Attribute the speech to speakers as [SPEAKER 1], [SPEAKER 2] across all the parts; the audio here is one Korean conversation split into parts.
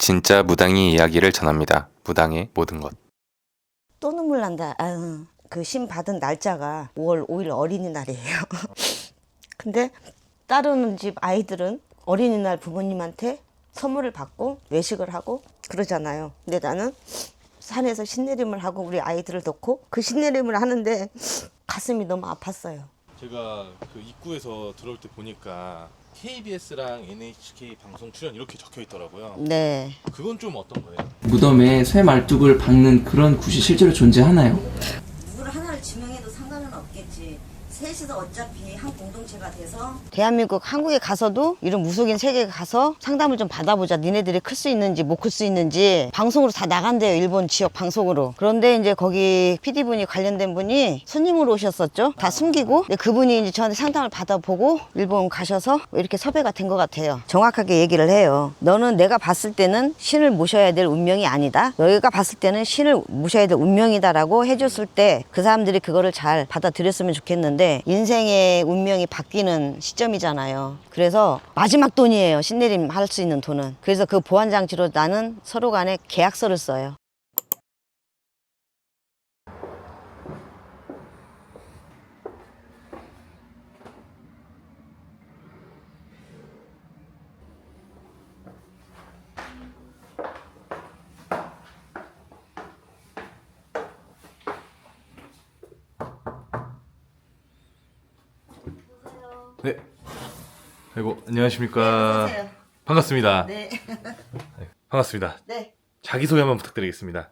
[SPEAKER 1] 진짜 무당이 이야기를 전합니다. 무당의 모든 것.
[SPEAKER 2] 또 눈물 난다. 아유, 그 신 받은 날짜가 5월 5일 어린이날이에요. 근데 다른 집 아이들은 어린이날 부모님한테 선물을 받고 외식을 하고 그러잖아요. 근데 나는 산에서 신내림을 하고 우리 아이들을 놓고 그 신내림을 하는데 가슴이 너무 아팠어요.
[SPEAKER 3] 제가 그 입구에서 들어올 때 보니까 KBS랑 NHK 방송 출연 이렇게 적혀 있더라고요.
[SPEAKER 2] 네.
[SPEAKER 3] 그건 좀 어떤 거예요?
[SPEAKER 4] 무덤에 쇠 말뚝을 박는 그런 굿이 실제로 존재하나요?
[SPEAKER 2] 누구를 하나를 지명해도 상관은 없겠지. 셋이서 어차피 한 공동체가 돼서 대한민국 한국에 가서도 이런 무속인 세계에 가서 상담을 좀 받아보자. 니네들이 클 수 있는지 못 클 수 있는지 방송으로 다 나간대요. 일본 지역 방송으로. 그런데 이제 거기 PD분이 관련된 분이 손님으로 오셨었죠. 다 숨기고 근데 그분이 이제 저한테 상담을 받아보고 일본 가셔서 이렇게 섭외가 된 것 같아요. 정확하게 얘기를 해요. 너는 내가 봤을 때는 신을 모셔야 될 운명이 아니다. 너희가 봤을 때는 신을 모셔야 될 운명이다라고 해줬을 때 그 사람들이 그거를 잘 받아들였으면 좋겠는데 인생의 운명이 바뀌는 시점이잖아요. 그래서 마지막 돈이에요. 신내림 할 수 있는 돈은. 그래서 그 보완장치로 나는 서로 간에 계약서를 써요.
[SPEAKER 3] 네. 아이고 안녕하십니까.
[SPEAKER 2] 안녕하세요.
[SPEAKER 3] 반갑습니다.
[SPEAKER 2] 네.
[SPEAKER 3] 반갑습니다.
[SPEAKER 2] 네.
[SPEAKER 3] 자기소개 한번 부탁드리겠습니다.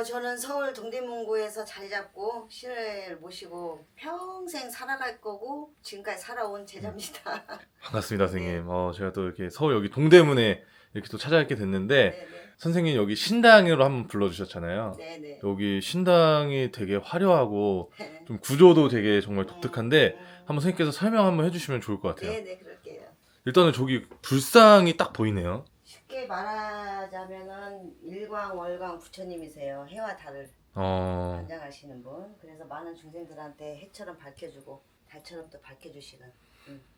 [SPEAKER 2] 저는 서울 동대문구에서 자리 잡고 신을 모시고 평생 살아갈 거고 지금까지 살아온 제자입니다.
[SPEAKER 3] 반갑습니다, 선생님. 제가 또 이렇게 서울 여기 동대문에 이렇게 또 찾아뵙게 됐는데
[SPEAKER 2] 네네.
[SPEAKER 3] 선생님 여기 신당으로 한번 불러주셨잖아요.
[SPEAKER 2] 네네.
[SPEAKER 3] 여기 신당이 되게 화려하고 좀 구조도 되게 정말 독특한데 한번 선생님께서 설명 한번 해주시면 좋을 것 같아요.
[SPEAKER 2] 네네, 그럴게요.
[SPEAKER 3] 일단은 저기 불상이 딱 보이네요.
[SPEAKER 2] 쉽게 말하자면은 일광월광 부처님이세요. 해와 달을 관장하시는 분. 그래서 많은 중생들한테 해처럼 밝혀주고 달처럼 또 밝혀주시는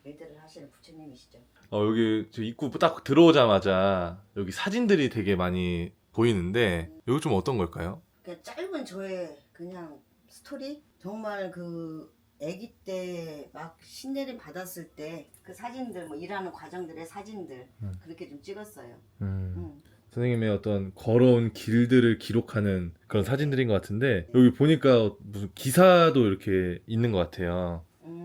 [SPEAKER 2] 일들을 하시는 부처님이시죠.
[SPEAKER 3] 여기 저 입구 딱 들어오자마자 여기 사진들이 되게 많이 보이는데 여기 좀 어떤 걸까요?
[SPEAKER 2] 그냥 짧은 저의 그냥 스토리? 정말 그 아기 때 막 신내림 받았을 때 그 사진들 뭐 일하는 과정들의 사진들 그렇게 좀 찍었어요.
[SPEAKER 3] 선생님의 어떤 걸어온 길들을 기록하는 그런 사진들인 것 같은데 여기 보니까 무슨 기사도 이렇게 있는 것 같아요.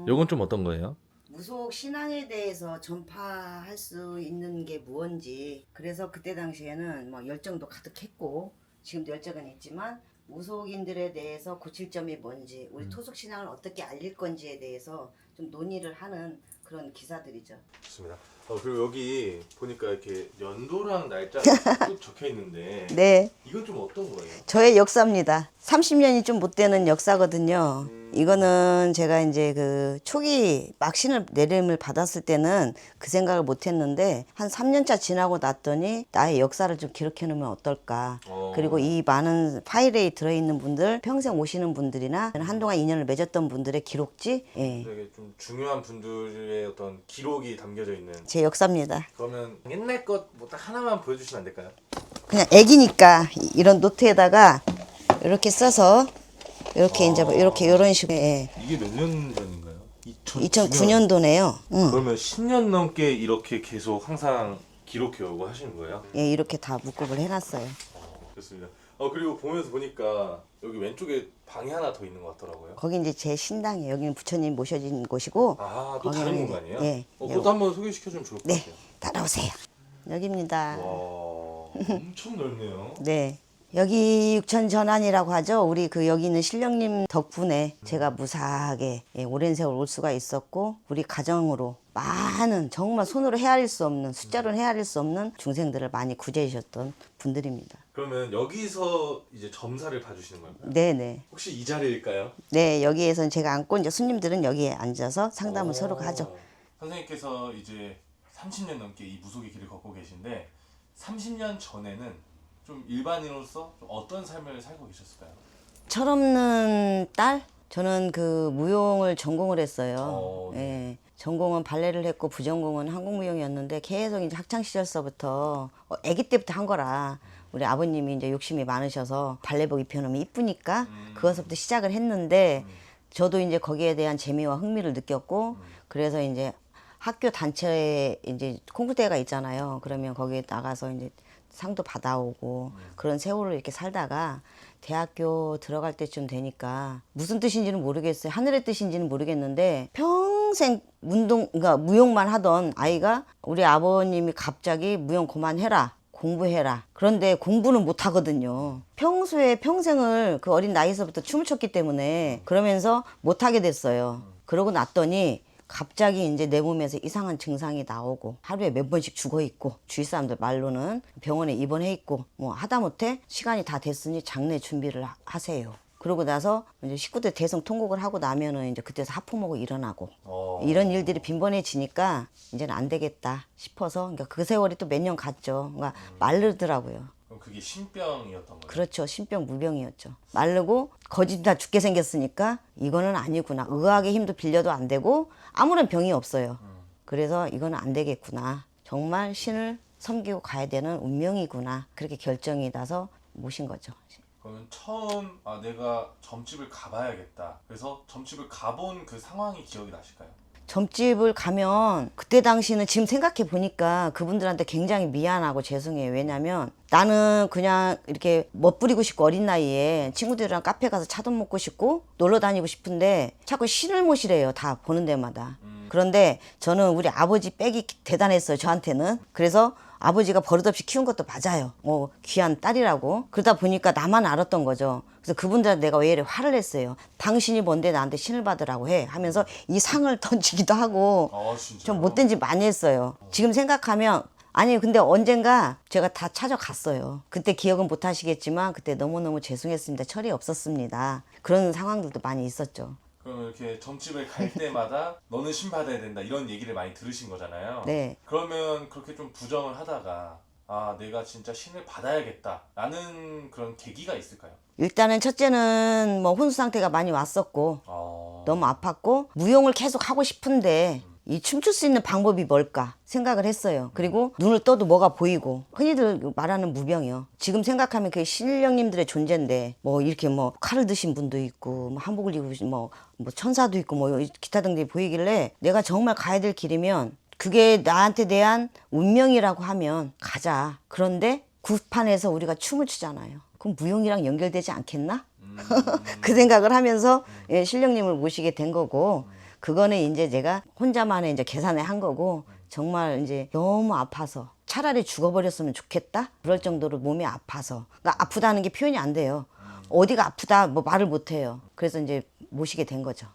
[SPEAKER 3] 이건 좀 어떤 거예요?
[SPEAKER 2] 무속 신앙에 대해서 전파할 수 있는 게 무언지 그래서 그때 당시에는 뭐 열정도 가득했고 지금도 열정은 있지만 무속인들에 대해서 고칠 점이 뭔지 우리 토속 신앙을 어떻게 알릴 건지에 대해서 좀 논의를 하는 그런 기사들이죠.
[SPEAKER 3] 좋습니다. 그리고 여기 보니까 이렇게 연도랑 날짜가 쭉 적혀 있는데
[SPEAKER 2] 네.
[SPEAKER 3] 이건 좀 어떤 거예요?
[SPEAKER 2] 저의 역사입니다. 30년이 좀 못 되는 역사거든요. 이거는 제가 이제 그 초기 막신을 내림을 받았을 때는 그 생각을 못 했는데 한 3년차 지나고 났더니 나의 역사를 좀 기록해 놓으면 어떨까. 그리고 이 많은 파일에 들어있는 분들, 평생 오시는 분들이나 한동안 인연을 맺었던 분들의 기록지, 예.
[SPEAKER 3] 되게 좀 중요한 분들의 어떤 기록이 담겨져 있는
[SPEAKER 2] 제 역사입니다.
[SPEAKER 3] 그러면 옛날 것 뭐 딱 하나만 보여주시면 안 될까요?
[SPEAKER 2] 그냥 애기니까 이런 노트에다가 이렇게 써서 이렇게 이제 이렇게 이런 식으로 예.
[SPEAKER 3] 이게 몇 년 전인가요?
[SPEAKER 2] 2009년도네요.
[SPEAKER 3] 그러면 10년 넘게 이렇게 계속 항상 기록해 오고 하시는 거예요?
[SPEAKER 2] 예, 이렇게 다 묶음을 해놨어요.
[SPEAKER 3] 좋습니다. 그리고 보면서 보니까 여기 왼쪽에 방이 하나 더 있는 것 같더라고요.
[SPEAKER 2] 거기 이제 제 신당이에요. 여기는 부처님 모셔진 곳이고.
[SPEAKER 3] 또 다른
[SPEAKER 2] 거기는
[SPEAKER 3] 공간이에요?
[SPEAKER 2] 예.
[SPEAKER 3] 그것도 한번 소개시켜주면 좋을 것
[SPEAKER 2] 네,
[SPEAKER 3] 같아요.
[SPEAKER 2] 따라오세요. 여기입니다.
[SPEAKER 3] 와, 엄청 넓네요.
[SPEAKER 2] 네. 여기 육천전환이라고 하죠. 우리 그 여기 있는 신령님 덕분에 제가 무사하게 오랜 세월 올 수가 있었고 우리 가정으로 많은 정말 손으로 헤아릴 수 없는 숫자로 헤아릴 수 없는 중생들을 많이 구제해 주셨던 분들입니다.
[SPEAKER 3] 그러면 여기서 이제 점사를 봐주시는 건가요?
[SPEAKER 2] 네네.
[SPEAKER 3] 혹시 이 자리일까요?
[SPEAKER 2] 네, 여기에선 제가 앉고 이제 손님들은 여기에 앉아서 상담을 서로 하죠.
[SPEAKER 3] 선생님께서 이제 30년 넘게 이 무속의 길을 걷고 계신데 30년 전에는 좀 일반인으로서 좀 어떤 삶을 살고 계셨을까요?
[SPEAKER 2] 철없는 딸? 저는 그 무용을 전공을 했어요.
[SPEAKER 3] 네.
[SPEAKER 2] 예. 전공은 발레를 했고 부전공은 한국무용이었는데 계속 이제 학창 시절서부터 아기 때부터 한 거라 우리 아버님이 이제 욕심이 많으셔서 발레복 입혀놓으면 이쁘니까 그것부터 시작을 했는데 저도 이제 거기에 대한 재미와 흥미를 느꼈고 그래서 이제 학교 단체에 이제 콩쿠르 대회가 있잖아요. 그러면 거기에 나가서 이제 상도 받아오고 그런 세월을 이렇게 살다가 대학교 들어갈 때쯤 되니까 무슨 뜻인지는 모르겠어요. 하늘의 뜻인지는 모르겠는데 평생 그러니까 무용만 하던 아이가 우리 아버님이 갑자기 무용 그만해라. 공부해라. 그런데 공부는 못 하거든요. 평소에 평생을 그 어린 나이에서부터 춤을 췄기 때문에 그러면서 못 하게 됐어요. 그러고 났더니 갑자기 이제 내 몸에서 이상한 증상이 나오고 하루에 몇 번씩 죽어 있고 주위 사람들 말로는 병원에 입원해 있고 뭐 하다못해 시간이 다 됐으니 장례 준비를 하세요. 그러고 나서 이제 19대 대성 통곡을 하고 나면은 이제 그때서 하품하고 일어나고 이런 일들이 빈번해지니까 이제는 안 되겠다 싶어서 그러니까 그 세월이 또 몇 년 갔죠. 그러니까 마르더라고요.
[SPEAKER 3] 그럼 그게 신병이었던 거예요?
[SPEAKER 2] 그렇죠. 신병 무병이었죠. 마르고 거짓 다 죽게 생겼으니까 이거는 아니구나. 의학의 힘도 빌려도 안 되고 아무런 병이 없어요. 그래서 이거는 안 되겠구나. 정말 신을 섬기고 가야 되는 운명이구나. 그렇게 결정이 나서 모신 거죠.
[SPEAKER 3] 그러면 처음 내가 점집을 가봐야겠다. 그래서 점집을 가본 그 상황이 기억이 나실까요?
[SPEAKER 2] 점집을 가면 그때 당시는 지금 생각해 보니까 그분들한테 굉장히 미안하고 죄송해요. 왜냐면 나는 그냥 이렇게 멋부리고 싶고 어린 나이에 친구들이랑 카페 가서 차도 먹고 싶고 놀러 다니고 싶은데 자꾸 신을 모시래요. 다 보는 데마다. 그런데 저는 우리 아버지 빽이 대단했어요. 저한테는. 그래서 아버지가 버릇없이 키운 것도 맞아요. 뭐 귀한 딸이라고. 그러다 보니까 나만 알았던 거죠. 그래서 그분들한테 내가 왜 이래 화를 냈어요. 당신이 뭔데 나한테 신을 받으라고 해 하면서 이 상을 던지기도 하고 좀 못된 짓 많이 했어요. 지금 생각하면 아니 근데 언젠가 제가 다 찾아갔어요. 그때 기억은 못 하시겠지만 그때 너무너무 죄송했습니다. 철이 없었습니다. 그런 상황들도 많이 있었죠.
[SPEAKER 3] 그러면 이렇게 점집을 갈 때마다 너는 신 받아야 된다 이런 얘기를 많이 들으신 거잖아요.
[SPEAKER 2] 네.
[SPEAKER 3] 그러면 그렇게 좀 부정을 하다가 내가 진짜 신을 받아야겠다 라는 그런 계기가 있을까요?
[SPEAKER 2] 일단은 첫째는 뭐 혼수 상태가 많이 왔었고 너무 아팠고 무용을 계속 하고 싶은데 이 춤출 수 있는 방법이 뭘까 생각을 했어요. 그리고 눈을 떠도 뭐가 보이고 흔히들 말하는 무병이요. 지금 생각하면 그게 신령님들의 존재인데 뭐 이렇게 뭐 칼을 드신 분도 있고 뭐 한복을 입으신 뭐 천사도 있고 뭐 기타 등등이 보이길래 내가 정말 가야 될 길이면 그게 나한테 대한 운명이라고 하면 가자. 그런데 굿판에서 우리가 춤을 추잖아요. 그럼 무용이랑 연결되지 않겠나? 그 생각을 하면서 신령님을 모시게 된 거고 그거는 이제 제가 혼자만의 이제 계산을 한 거고 정말 이제 너무 아파서 차라리 죽어버렸으면 좋겠다 그럴 정도로 몸이 아파서 그러니까 아프다는 게 표현이 안 돼요. 어디가 아프다 뭐 말을 못 해요. 그래서 이제 모시게 된 거죠.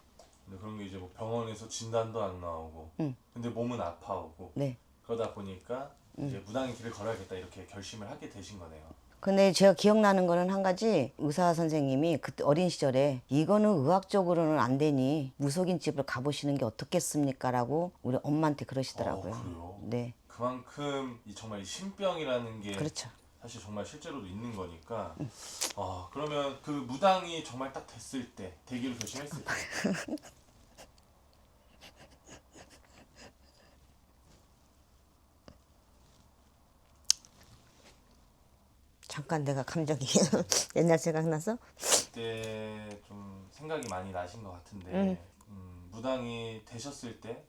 [SPEAKER 3] 근데 그런 게 이제 뭐 병원에서 진단도 안 나오고 근데 몸은 아파오고
[SPEAKER 2] 네.
[SPEAKER 3] 그러다 보니까 이제 무당의 길을 걸어야겠다 이렇게 결심을 하게 되신 거네요.
[SPEAKER 2] 근데 제가 기억나는 거는 한 가지 의사 선생님이 그때 어린 시절에 이거는 의학적으로는 안 되니 무속인 집을 가보시는 게 어떻겠습니까? 라고 우리 엄마한테 그러시더라고요.
[SPEAKER 3] 그래요?
[SPEAKER 2] 네.
[SPEAKER 3] 그만큼 정말 이 신병이라는 게
[SPEAKER 2] 그렇죠.
[SPEAKER 3] 사실 정말 실제로도 있는 거니까 그러면 그 무당이 정말 딱 됐을 때 되기로 결심했을 때
[SPEAKER 2] 잠깐 내가 감정이 옛날 생각나서
[SPEAKER 3] 그때 좀 생각이 많이 나신 것 같은데 무당이 되셨을 때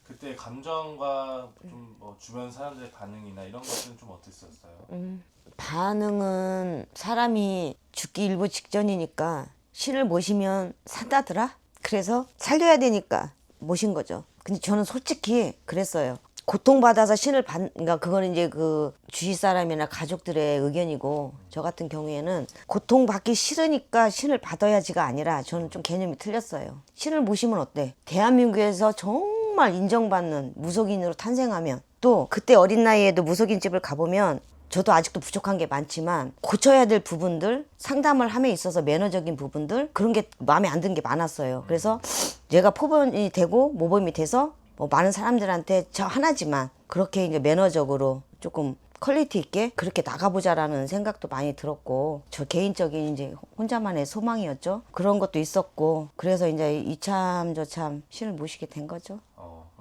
[SPEAKER 3] 그때 감정과 좀 뭐 주변 사람들의 반응이나 이런 것들은 좀 어땠었어요?
[SPEAKER 2] 반응은 사람이 죽기 일보 직전이니까 신을 모시면 산다더라. 그래서 살려야 되니까 모신 거죠. 근데 저는 솔직히 그랬어요. 고통받아서 신을 그러니까 그거는 이제 그 주위 사람이나 가족들의 의견이고 저 같은 경우에는 고통받기 싫으니까 신을 받아야지가 아니라 저는 좀 개념이 틀렸어요. 신을 모시면 어때? 대한민국에서 정말 인정받는 무속인으로 탄생하면 또 그때 어린 나이에도 무속인 집을 가보면 저도 아직도 부족한 게 많지만 고쳐야 될 부분들 상담을 함에 있어서 매너적인 부분들 그런 게 마음에 안 드는 게 많았어요. 그래서 제가 포범이 되고 모범이 돼서 뭐 많은 사람들한테 저 하나지만 그렇게 이제 매너적으로 조금 퀄리티 있게 그렇게 나가보자라는 생각도 많이 들었고 저 개인적인 이제 혼자만의 소망이었죠. 그런 것도 있었고 그래서 이제 이참 저참 신을 모시게 된 거죠.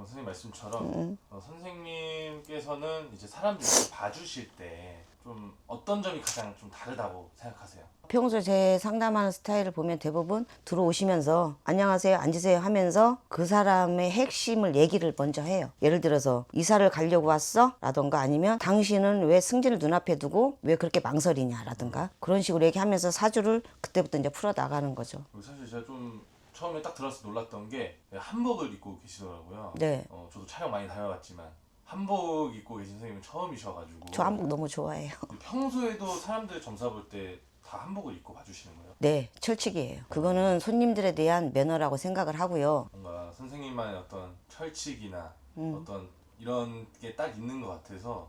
[SPEAKER 3] 선생님 말씀처럼 선생님께서는 이제 사람들이 봐주실 때 좀 어떤 점이 가장 좀 다르다고 생각하세요?
[SPEAKER 2] 평소 제 상담하는 스타일을 보면 대부분 들어오시면서 안녕하세요, 앉으세요 하면서 그 사람의 핵심을 얘기를 먼저 해요. 예를 들어서 이사를 가려고 왔어? 라던가 아니면 당신은 왜 승진을 눈앞에 두고 왜 그렇게 망설이냐 라던가 그런 식으로 얘기하면서 사주를 그때부터 이제 풀어나가는 거죠.
[SPEAKER 3] 사실 제가 좀 처음에 딱 들어서 놀랐던 게 한복을 입고 계시더라고요.
[SPEAKER 2] 네.
[SPEAKER 3] 저도 촬영 많이 다녀봤지만 한복 입고 계신 선생님은 처음이셔가지고
[SPEAKER 2] 저 한복 너무 좋아해요.
[SPEAKER 3] 평소에도 사람들 점사 볼 때 다 한복을 입고 봐주시는 거예요?
[SPEAKER 2] 네, 철칙이에요. 그거는 손님들에 대한 매너라고 생각을 하고요.
[SPEAKER 3] 뭔가 선생님만의 어떤 철칙이나 어떤 이런 게 딱 있는 것 같아서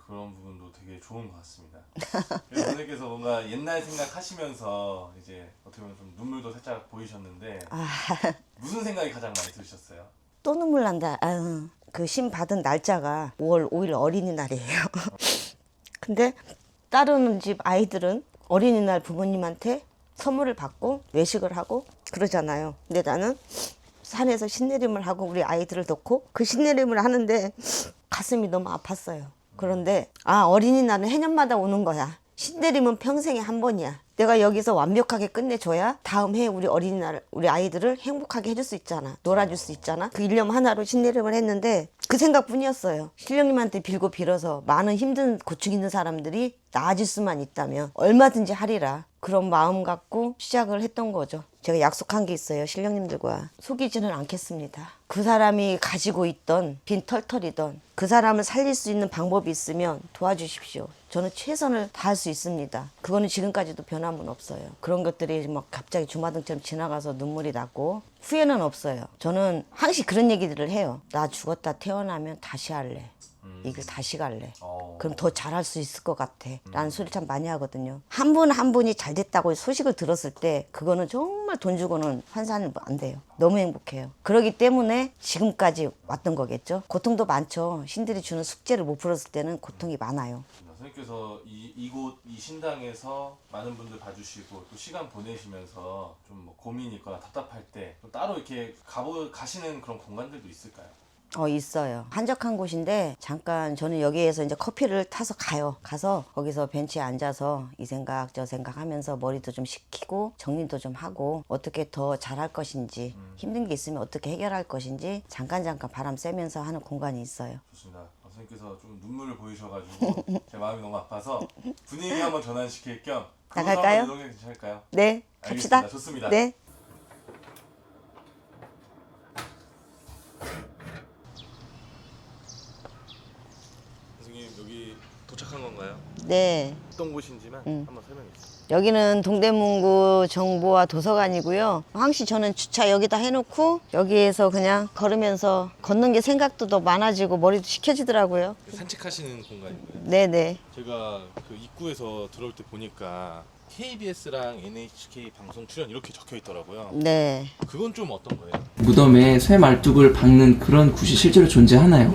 [SPEAKER 3] 그런 부분도 되게 좋은 것 같습니다. 그래서 선생님께서 뭔가 옛날 생각하시면서 이제 어떻게 보면 좀 눈물도 살짝 보이셨는데 무슨 생각이 가장 많이 드셨어요?
[SPEAKER 2] 또 눈물 난다. 아유, 그 신 받은 날짜가 5월 5일 어린이날이에요. 근데 다른 집 아이들은 어린이날 부모님한테 선물을 받고 외식을 하고 그러잖아요. 근데 나는 산에서 신내림을 하고 우리 아이들을 놓고 그 신내림을 하는데 가슴이 너무 아팠어요. 그런데 어린이날은 해년마다 오는 거야. 신내림은 평생에 한 번이야. 내가 여기서 완벽하게 끝내줘야 다음 해 우리 어린이날 우리 아이들을 행복하게 해줄 수 있잖아. 놀아줄 수 있잖아. 그 일념 하나로 신내림을 했는데 그 생각뿐이었어요. 신령님한테 빌고 빌어서 많은 힘든 고충 있는 사람들이 나아질 수만 있다면 얼마든지 하리라. 그런 마음 갖고 시작을 했던 거죠. 제가 약속한 게 있어요. 신령님들과 속이지는 않겠습니다. 그 사람이 가지고 있던 빈 털털이던 그 사람을 살릴 수 있는 방법이 있으면 도와주십시오. 저는 최선을 다할 수 있습니다. 그거는 지금까지도 변함은 없어요. 그런 것들이 막 갑자기 주마등처럼 지나가서 눈물이 났고 후회는 없어요. 저는 항상 그런 얘기들을 해요. 나 죽었다 태어나면 다시 할래. 이걸 다시 갈래. 그럼 더 잘할 수 있을 것 같아. 라는 소리 참 많이 하거든요. 한 분 한 분이 잘 됐다고 소식을 들었을 때 그거는 정말 돈 주고는 환산이 안 돼요. 너무 행복해요. 그렇기 때문에 지금까지 왔던 거겠죠. 고통도 많죠. 신들이 주는 숙제를 못 풀었을 때는 고통이 많아요.
[SPEAKER 3] 선생님께서 이곳 이 신당에서 많은 분들 봐주시고 또 시간 보내시면서 좀 뭐 고민이 있거나 답답할 때 또 따로 이렇게 가시는 그런 공간들도 있을까요?
[SPEAKER 2] 있어요. 한적한 곳인데 잠깐 저는 여기에서 이제 커피를 타서 가요. 가서 거기서 벤치에 앉아서 이 생각 저 생각 하면서 머리도 좀 식히고 정리도 좀 하고 어떻게 더 잘할 것인지 힘든 게 있으면 어떻게 해결할 것인지 잠깐 바람 쐬면서 하는 공간이 있어요.
[SPEAKER 3] 좋습니다. 선생님께서 좀 눈물을 보이셔가지고 제 마음이 너무 아파서 분위기 한번 전환시킬 겸
[SPEAKER 2] 나갈까요?
[SPEAKER 3] 이동해 괜찮을까요?
[SPEAKER 2] 네, 갑시다.
[SPEAKER 3] 알겠습니다. 좋습니다.
[SPEAKER 2] 네.
[SPEAKER 3] 선생님 여기 도착한 건가요?
[SPEAKER 2] 네.
[SPEAKER 3] 어떤 곳인지만 한번 설명해 주세요.
[SPEAKER 2] 여기는 동대문구 정보화 도서관이고요. 항시 저는 주차 여기다 해놓고 여기에서 그냥 걸으면서 걷는 게 생각도 더 많아지고 머리도 식혀지더라고요.
[SPEAKER 3] 산책하시는 공간이고요.
[SPEAKER 2] 네네.
[SPEAKER 3] 제가 그 입구에서 들어올 때 보니까 KBS랑 NHK 방송 출연 이렇게 적혀 있더라고요.
[SPEAKER 2] 네.
[SPEAKER 3] 그건 좀 어떤 거예요?
[SPEAKER 4] 무덤에 쇠 말뚝을 박는 그런 굿이 실제로 존재하나요?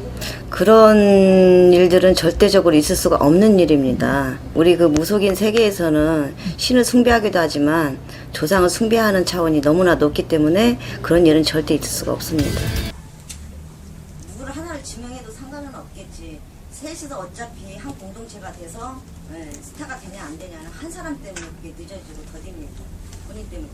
[SPEAKER 2] 그런 일들은 절대적으로 있을 수가 없는 일입니다. 우리 그 무속인 세계에서는 신을 숭배하기도 하지만 조상을 숭배하는 차원이 너무나 높기 때문에 그런 일은 절대 있을 수가 없습니다. 누구를 하나를 지명해도 상관은 없겠지. 셋이서 어차피 한 공동체가 돼서 스타가 되냐 안 되냐는 한 사람 때문에 그게 늦어지고 더딥니다. 본인 때문에.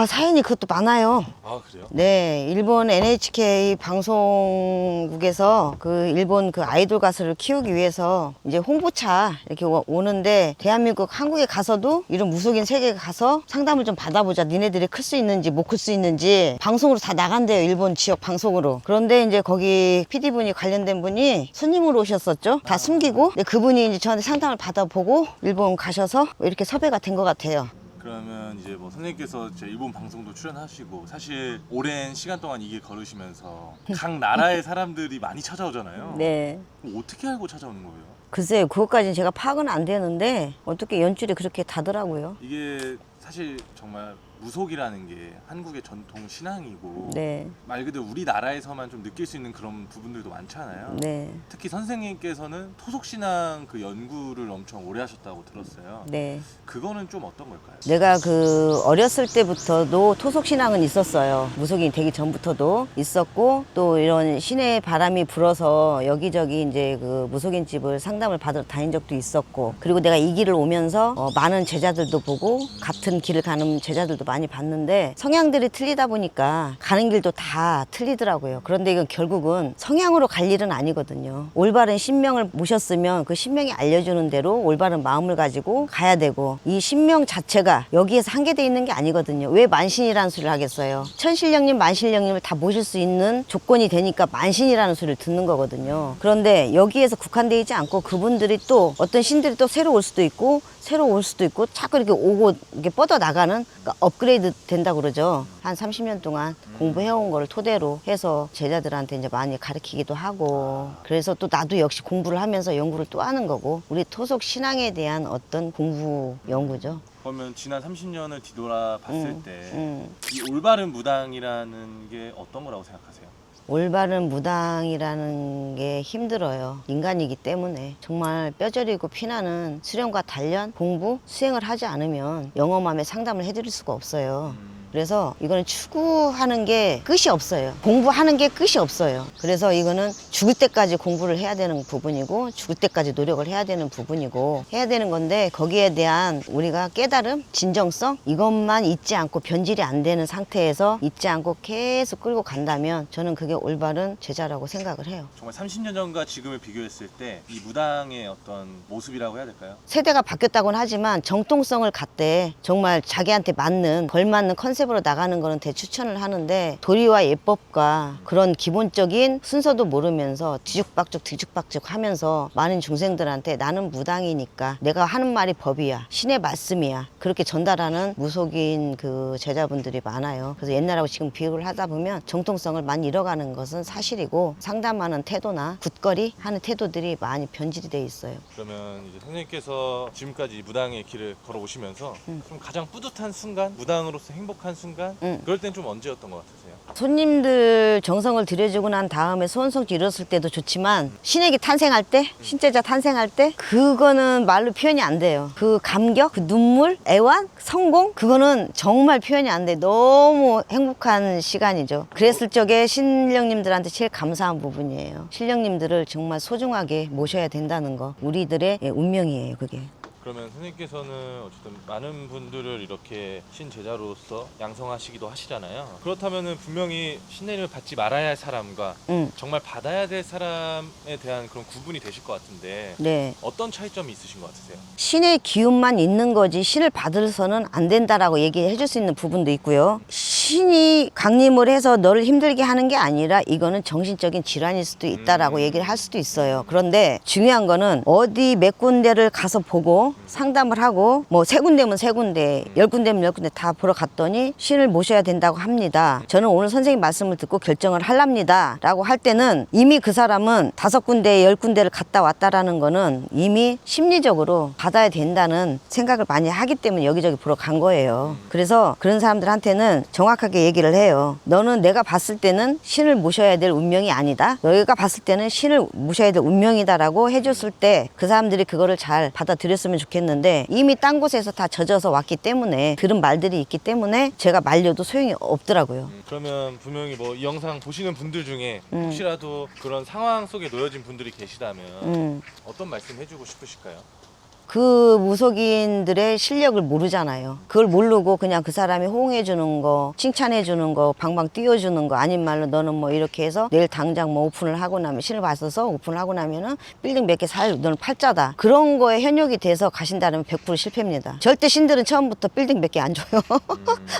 [SPEAKER 2] 사연이 그것도 많아요.
[SPEAKER 3] 아 그래요?
[SPEAKER 2] 네, 일본 NHK 방송국에서 그 일본 그 아이돌 가수를 키우기 위해서 이제 홍보차 이렇게 오는데 대한민국 한국에 가서도 이런 무속인 세계에 가서 상담을 좀 받아보자. 니네들이 클 수 있는지 못 클 수 있는지 방송으로 다 나간대요. 일본 지역 방송으로. 그런데 이제 거기 PD분이 관련된 분이 손님으로 오셨었죠. 다 숨기고. 근데 그분이 이제 저한테 상담을 받아보고 일본 가셔서 이렇게 섭외가 된 것 같아요.
[SPEAKER 3] 그러면 이제 뭐 선생님께서 제 일본 방송도 출연하시고 사실 오랜 시간 동안 이 길 걸으시면서 각 나라의 사람들이 많이 찾아오잖아요.
[SPEAKER 2] 네.
[SPEAKER 3] 그럼 어떻게 알고 찾아오는 거예요?
[SPEAKER 2] 글쎄요, 그것까지는 제가 파악은 안 되는데 어떻게 연줄이 그렇게 다더라고요.
[SPEAKER 3] 이게 사실 정말 무속이라는 게 한국의 전통 신앙이고
[SPEAKER 2] 네.
[SPEAKER 3] 말 그대로 우리나라에서만 좀 느낄 수 있는 그런 부분들도 많잖아요.
[SPEAKER 2] 네.
[SPEAKER 3] 특히 선생님께서는 토속신앙 그 연구를 엄청 오래 하셨다고 들었어요.
[SPEAKER 2] 네.
[SPEAKER 3] 그거는 좀 어떤 걸까요?
[SPEAKER 2] 내가 그 어렸을 때부터도 토속신앙은 있었어요. 무속인이 되기 전부터도 있었고, 또 이런 신의 바람이 불어서 여기저기 이제 그 무속인 집을 상담을 받으러 다닌 적도 있었고, 그리고 내가 이 길을 오면서 많은 제자들도 보고 같은 길을 가는 제자들도 많이 봤는데 성향들이 틀리다 보니까 가는 길도 다 틀리더라고요. 그런데 이건 결국은 성향으로 갈 일은 아니거든요. 올바른 신명을 모셨으면 그 신명이 알려주는 대로 올바른 마음을 가지고 가야 되고, 이 신명 자체가 여기에서 한계되어 있는 게 아니거든요. 왜 만신이라는 소리를 하겠어요? 천신령님, 만신령님을 다 모실 수 있는 조건이 되니까 만신이라는 소리를 듣는 거거든요. 그런데 여기에서 국한되어 있지 않고 그분들이 또 어떤 신들이 또 새로 올 수도 있고 새로 올 수도 있고 자꾸 이렇게 오고 이렇게 뻗어 나가는, 그러니까 업그레이드 된다고 그러죠. 한 30년 동안 공부해온 거를 토대로 해서 제자들한테 이제 많이 가르치기도 하고, 그래서 또 나도 역시 공부를 하면서 연구를 또 하는 거고, 우리 토속 신앙에 대한 어떤 공부 연구죠.
[SPEAKER 3] 그러면 지난 30년을 뒤돌아 봤을 때
[SPEAKER 2] 음.
[SPEAKER 3] 이 올바른 무당이라는 게 어떤 거라고 생각하세요?
[SPEAKER 2] 올바른 무당이라는 게 힘들어요. 인간이기 때문에 정말 뼈저리고 피나는 수련과 단련, 공부, 수행을 하지 않으면 영험함에 상담을 해드릴 수가 없어요. 그래서 이거는 추구하는 게 끝이 없어요. 공부하는 게 끝이 없어요. 그래서 이거는 죽을 때까지 공부를 해야 되는 부분이고, 죽을 때까지 노력을 해야 되는 부분이고, 해야 되는 건데, 거기에 대한 우리가 깨달음, 진정성, 이것만 잊지 않고 변질이 안 되는 상태에서 잊지 않고 계속 끌고 간다면 저는 그게 올바른 제자라고 생각을 해요.
[SPEAKER 3] 정말 30년 전과 지금을 비교했을 때 이 무당의 어떤 모습이라고 해야 될까요?
[SPEAKER 2] 세대가 바뀌었다고는 하지만 정통성을 갖되 정말 자기한테 맞는, 걸맞는 컨셉으로 나가는 거는 대추천을 하는데, 도리와 예법과 그런 기본적인 순서도 모르면서 뒤죽박죽 하면서 많은 중생들한테 나는 무당이니까 내가 하는 말이 법이야, 신의 말씀이야, 그렇게 전달하는 무속인 그 제자분들이 많아요. 그래서 옛날하고 지금 비교를 하다 보면 정통성을 많이 잃어가는 것은 사실이고, 상담하는 태도나 굳거리 하는 태도들이 많이 변질이 돼 있어요.
[SPEAKER 3] 그러면 이제 선생님께서 지금까지 무당의 길을 걸어오시면서 좀 가장 뿌듯한 순간, 무당으로서 행복한 순간, 그럴 땐 좀 언제였던 것 같으세요?
[SPEAKER 2] 손님들 정성을 들여주고 난 다음에 소원성취 이뤘을 때도 좋지만, 신에게 탄생할 때, 신제자 탄생할 때, 그거는 말로 표현이 안 돼요. 그 감격, 그 눈물, 애완, 성공, 그거는 정말 표현이 안 돼. 너무 행복한 시간이죠. 그랬을 적에 신령님들한테 제일 감사한 부분이에요. 신령님들을 정말 소중하게 모셔야 된다는 거, 우리들의 운명이에요, 그게.
[SPEAKER 3] 그러면 선생님께서는 어쨌든 많은 분들을 이렇게 신제자로서 양성하시기도 하시잖아요. 그렇다면 분명히 신내림을 받지 말아야 할 사람과 정말 받아야 될 사람에 대한 그런 구분이 되실 것 같은데,
[SPEAKER 2] 네.
[SPEAKER 3] 어떤 차이점이 있으신 것 같으세요?
[SPEAKER 2] 신의 기운만 있는 거지 신을 받아서는 안 된다라고 얘기해 줄 수 있는 부분도 있고요. 신이 강림을 해서 너를 힘들게 하는 게 아니라 이거는 정신적인 질환일 수도 있다라고 얘기를 할 수도 있어요. 그런데 중요한 거는 어디 몇 군데를 가서 보고 상담을 하고, 뭐 3군데면 3군데, 10군데면 10군데 다 보러 갔더니 신을 모셔야 된다고 합니다. 저는 오늘 선생님 말씀을 듣고 결정을 하랍니다 라고 할 때는 이미 그 사람은 5군데, 10군데를 갔다 왔다라는 거는 이미 심리적으로 받아야 된다는 생각을 많이 하기 때문에 여기저기 보러 간 거예요. 그래서 그런 사람들한테는 정확하게 얘기를 해요. 너는 내가 봤을 때는 신을 모셔야 될 운명이 아니다. 너희가 봤을 때는 신을 모셔야 될 운명이다 라고 해줬을 때 그 사람들이 그거를 잘 받아들였으면 좋겠는데, 이미 딴 곳에서 다 젖어서 왔기 때문에, 들은 말들이 있기 때문에 제가 말려도 소용이 없더라고요.
[SPEAKER 3] 그러면 분명히 뭐 이 영상 보시는 분들 중에 혹시라도 그런 상황 속에 놓여진 분들이 계시다면 어떤 말씀 해주고 싶으실까요?
[SPEAKER 2] 그 무속인들의 실력을 모르잖아요. 그걸 모르고 그냥 그 사람이 호응해 주는 거, 칭찬해 주는 거, 방방 띄워주는 거, 아닌 말로 너는 뭐 이렇게 해서 내일 당장 뭐 오픈을 하고 나면, 신을 봐서서 오픈을 하고 나면은 빌딩 몇 개 살, 너는 팔자다, 그런 거에 현혹이 돼서 가신다면 100% 실패입니다. 절대 신들은 처음부터 빌딩 몇 개 안 줘요.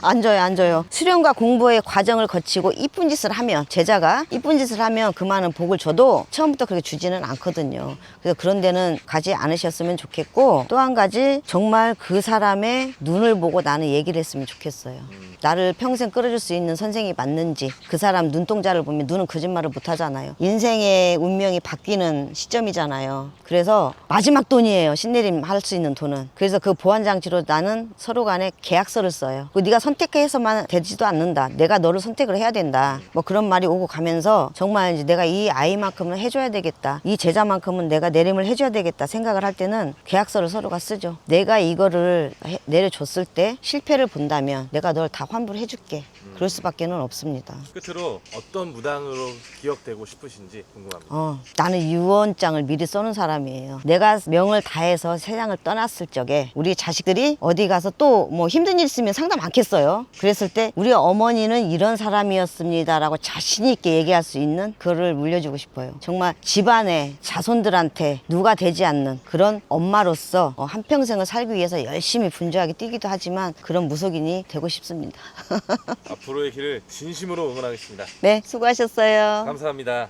[SPEAKER 2] 안 줘요. 수련과 공부의 과정을 거치고 이쁜 짓을 하면, 제자가 이쁜 짓을 하면 그만한 복을 줘도 처음부터 그렇게 주지는 않거든요. 그래서 그런 데는 가지 않으셨으면 좋겠고, 싶고 또 한 가지 정말 그 사람의 눈을 보고 나는 얘기를 했으면 좋겠어요. 나를 평생 끌어줄 수 있는 선생이 맞는지. 그 사람 눈동자를 보면 눈은 거짓말을 못 하잖아요. 인생의 운명이 바뀌는 시점이잖아요. 그래서 마지막 돈이에요. 신내림 할 수 있는 돈은. 그래서 그 보완장치로 나는 서로 간에 계약서를 써요. 네가 선택해서만 되지도 않는다. 내가 너를 선택을 해야 된다. 뭐 그런 말이 오고 가면서 정말 이제 내가 이 아이만큼은 해줘야 되겠다. 이 제자만큼은 내가 내림을 해줘야 되겠다 생각을 할 때는 계약서를 서로가 쓰죠. 내가 이거를 내려줬을 때 실패를 본다면 내가 널 다 환불을 해줄게. 그럴 수밖에는 없습니다.
[SPEAKER 5] 끝으로 어떤 무당으로 기억되고 싶으신지 궁금합니다.
[SPEAKER 2] 나는 유언장을 미리 써놓은 사람이에요. 내가 명을 다해서 세상을 떠났을 적에 우리 자식들이 어디 가서 또 뭐 힘든 일 있으면 상담 많겠어요. 그랬을 때 우리 어머니는 이런 사람이었습니다라고 자신 있게 얘기할 수 있는 그거를 물려주고 싶어요. 정말 집안에 자손들한테 누가 되지 않는 그런 엄마로서 한평생을 살기 위해서 열심히 분주하게 뛰기도 하지만 그런 무속인이 되고 싶습니다.
[SPEAKER 5] 앞으로의 길을 진심으로 응원하겠습니다.
[SPEAKER 2] 네, 수고하셨어요.
[SPEAKER 5] 감사합니다.